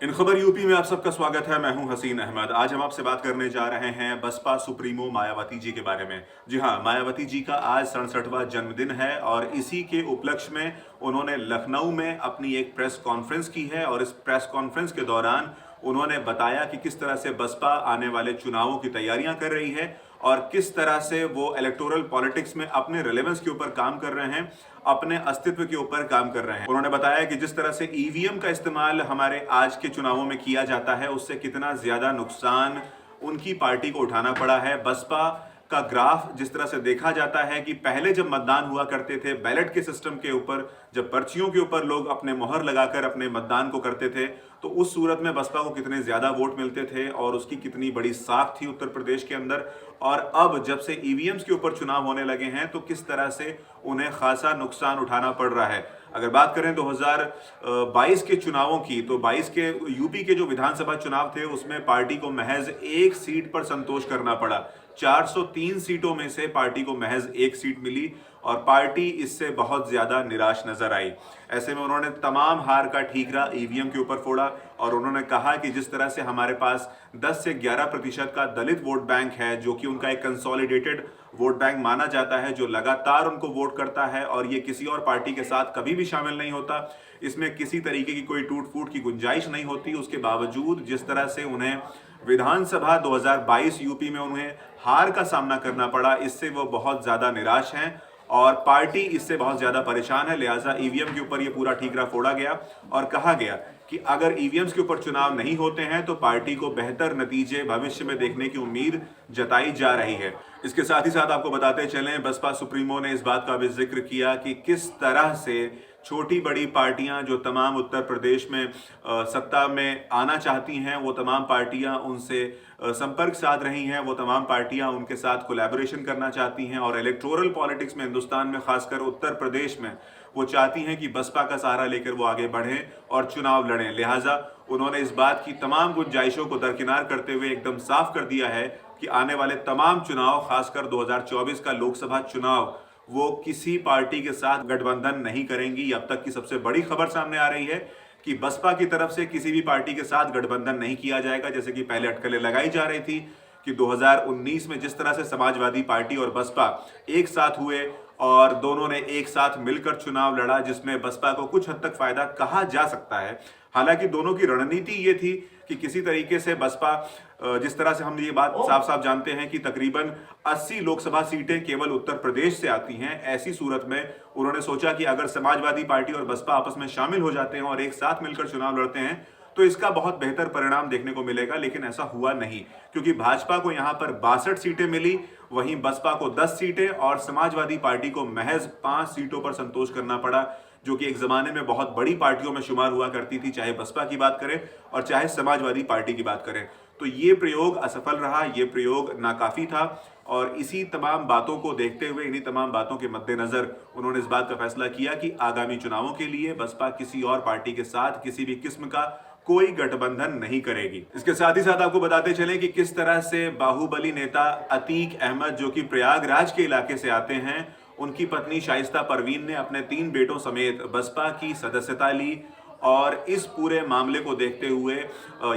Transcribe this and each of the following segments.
इन खबर यूपी में आप सबका स्वागत है। मैं हूं हसीन अहमद। आज हम आपसे बात करने जा रहे हैं बसपा सुप्रीमो मायावती जी के बारे में। जी हां, मायावती जी का आज 67वां जन्मदिन है और इसी के उपलक्ष्य में उन्होंने लखनऊ में अपनी एक प्रेस कॉन्फ्रेंस की है और इस प्रेस कॉन्फ्रेंस के दौरान उन्होंने बताया कि किस तरह से बसपा आने वाले चुनावों की तैयारियां कर रही है और किस तरह से वो इलेक्टोरल पॉलिटिक्स में अपने रिलेवेंस के ऊपर काम कर रहे हैं, अपने अस्तित्व के ऊपर काम कर रहे हैं। उन्होंने बताया कि जिस तरह से ईवीएम का इस्तेमाल हमारे आज के चुनावों में किया जाता है, उससे कितना ज्यादा नुकसान उनकी पार्टी को उठाना पड़ा है। बसपा का ग्राफ जिस तरह से देखा जाता है कि पहले जब मतदान हुआ करते थे बैलेट के सिस्टम के ऊपर, जब पर्चियों के ऊपर लोग अपने मोहर लगाकर अपने मतदान को करते थे, तो उस सूरत में बसपा को कितने ज्यादा वोट मिलते थे और उसकी कितनी बड़ी साख थी उत्तर प्रदेश के अंदर। और अब जब से ईवीएम्स के ऊपर चुनाव होने लगे हैं तो किस तरह से उन्हें खासा नुकसान उठाना पड़ रहा है। अगर बात करें 2022 के चुनावों की, तो 22 के यूपी के जो विधानसभा चुनाव थे उसमें पार्टी को महज एक सीट पर संतोष करना पड़ा। 403 सीटों में से पार्टी को महज एक सीट मिली और पार्टी इससे बहुत ज्यादा निराश नजर आई। ऐसे में उन्होंने तमाम हार का ठीकरा ईवीएम के ऊपर फोड़ा और उन्होंने कहा कि जिस तरह से हमारे पास 10 से 11% का दलित वोट बैंक है, जो कि उनका एक कंसोलिडेटेड वोट बैंक माना जाता है, जो लगातार उनको वोट करता है और ये किसी और पार्टी के साथ कभी भी शामिल नहीं होता, इसमें किसी तरीके की कोई टूट फूट की गुंजाइश नहीं होती। उसके बावजूद जिस तरह से उन्हें विधानसभा 2022 यूपी में उन्हें हार का सामना करना पड़ा, इससे वो बहुत ज्यादा निराश हैं और पार्टी इससे बहुत ज्यादा परेशान है। लिहाजा ईवीएम के ऊपर ये पूरा ठीकरा फोड़ा गया और कहा गया कि अगर ईवीएम्स के ऊपर चुनाव नहीं होते हैं तो पार्टी को बेहतर नतीजे भविष्य में देखने की उम्मीद जताई जा रही है। इसके साथ ही साथ आपको बताते चलें, बसपा सुप्रीमो ने इस बात का भी जिक्र किया कि किस तरह से छोटी बड़ी पार्टियां जो तमाम उत्तर प्रदेश में सत्ता में आना चाहती हैं, वो तमाम पार्टियां उनसे संपर्क साध रही हैं, वो तमाम पार्टियां उनके साथ कोलैबोरेशन करना चाहती हैं और इलेक्टोरल पॉलिटिक्स में हिंदुस्तान में, खासकर उत्तर प्रदेश में, वो चाहती हैं कि बसपा का सहारा लेकर वो आगे बढ़ें और चुनाव लड़ें। लिहाजा उन्होंने इस बात की तमाम गुंजाइशों को दरकिनार करते हुए एकदम साफ कर दिया है कि आने वाले तमाम चुनाव, खासकर 2024 का लोकसभा चुनाव, वो किसी पार्टी के साथ गठबंधन नहीं करेंगी। अब तक की सबसे बड़ी खबर सामने आ रही है कि बसपा की तरफ से किसी भी पार्टी के साथ गठबंधन नहीं किया जाएगा, जैसे कि पहले अटकलें लगाई जा रही थी कि 2019 में जिस तरह से समाजवादी पार्टी और बसपा एक साथ हुए और दोनों ने एक साथ मिलकर चुनाव लड़ा, जिसमें बसपा को कुछ हद तक फायदा कहा जा सकता है। हालांकि दोनों की रणनीति ये थी कि किसी तरीके से बसपा, जिस तरह से हम ये बात साफ साफ जानते हैं कि तकरीबन 80 लोकसभा सीटें केवल उत्तर प्रदेश से आती हैं, ऐसी सूरत में उन्होंने सोचा कि अगर समाजवादी पार्टी और बसपा आपस में शामिल हो जाते हैं और एक साथ मिलकर चुनाव लड़ते हैं तो इसका बहुत बेहतर परिणाम देखने को मिलेगा। लेकिन ऐसा हुआ नहीं, क्योंकि भाजपा को यहां पर 62 सीटें मिली, वहीं बसपा को 10 सीटें और समाजवादी पार्टी को महज 5 सीटों पर संतोष करना पड़ा, जो कि एक जमाने में बहुत बड़ी पार्टियों में शुमार हुआ करती थी, चाहे बसपा की बात करें और चाहे समाजवादी पार्टी की बात करें। तो ये प्रयोग असफल रहा, ये प्रयोग नाकाफी था और इसी तमाम बातों को देखते हुए, इन्हीं तमाम बातों के मद्देनजर उन्होंने इस बात का फैसला किया कि आगामी चुनावों के लिए बसपा किसी और पार्टी के साथ किसी भी किस्म का कोई गठबंधन नहीं करेगी। इसके साथ ही साथ आपको बताते चलें कि किस तरह से बाहुबली नेता अतीक अहमद, जो कि प्रयागराज के इलाके से आते हैं, उनकी पत्नी शाइस्ता परवीन ने अपने 3 बेटों समेत बसपा की सदस्यता ली और इस पूरे मामले को देखते हुए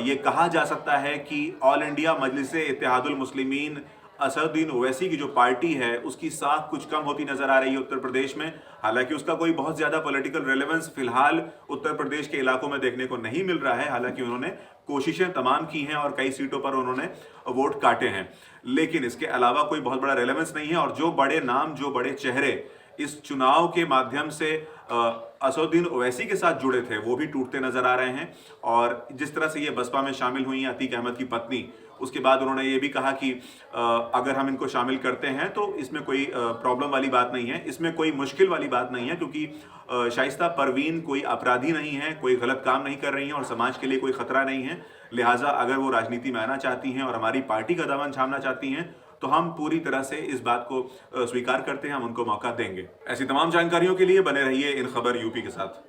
ये कहा जा सकता है कि ऑल इंडिया मजलिसे इत्तेहादुल मुस्लिमीन असदुद्दीन ओवैसी की जो पार्टी है उसकी साख कुछ कम होती नजर आ रही है उत्तर प्रदेश में। हालांकि उसका कोई बहुत ज्यादा पॉलिटिकल रेलेवेंस फिलहाल उत्तर प्रदेश के इलाकों में देखने को नहीं मिल रहा है। हालांकि उन्होंने कोशिशें तमाम की हैं और कई सीटों पर उन्होंने वोट काटे हैं, लेकिन इसके अलावा कोई बहुत बड़ा रेलेवेंस नहीं है। और जो बड़े नाम, जो बड़े चेहरे इस चुनाव के माध्यम से असदुद्दीन ओवैसी के साथ जुड़े थे, वो भी टूटते नजर आ रहे हैं। और जिस तरह से ये बसपा में शामिल हुई हैं अतीक अहमद की पत्नी, उसके बाद उन्होंने ये भी कहा कि अगर हम इनको शामिल करते हैं तो इसमें कोई प्रॉब्लम वाली बात नहीं है, इसमें कोई मुश्किल वाली बात नहीं है, क्योंकि शाइस्ता परवीन कोई अपराधी नहीं है, कोई गलत काम नहीं कर रही हैं और समाज के लिए कोई खतरा नहीं है। लिहाजा अगर वो राजनीति में आना चाहती हैं और हमारी पार्टी का दामन थामना चाहती हैं तो हम पूरी तरह से इस बात को स्वीकार करते हैं, हम उनको मौका देंगे। ऐसी तमाम जानकारियों के लिए बने रहिए इन खबर यूपी के साथ।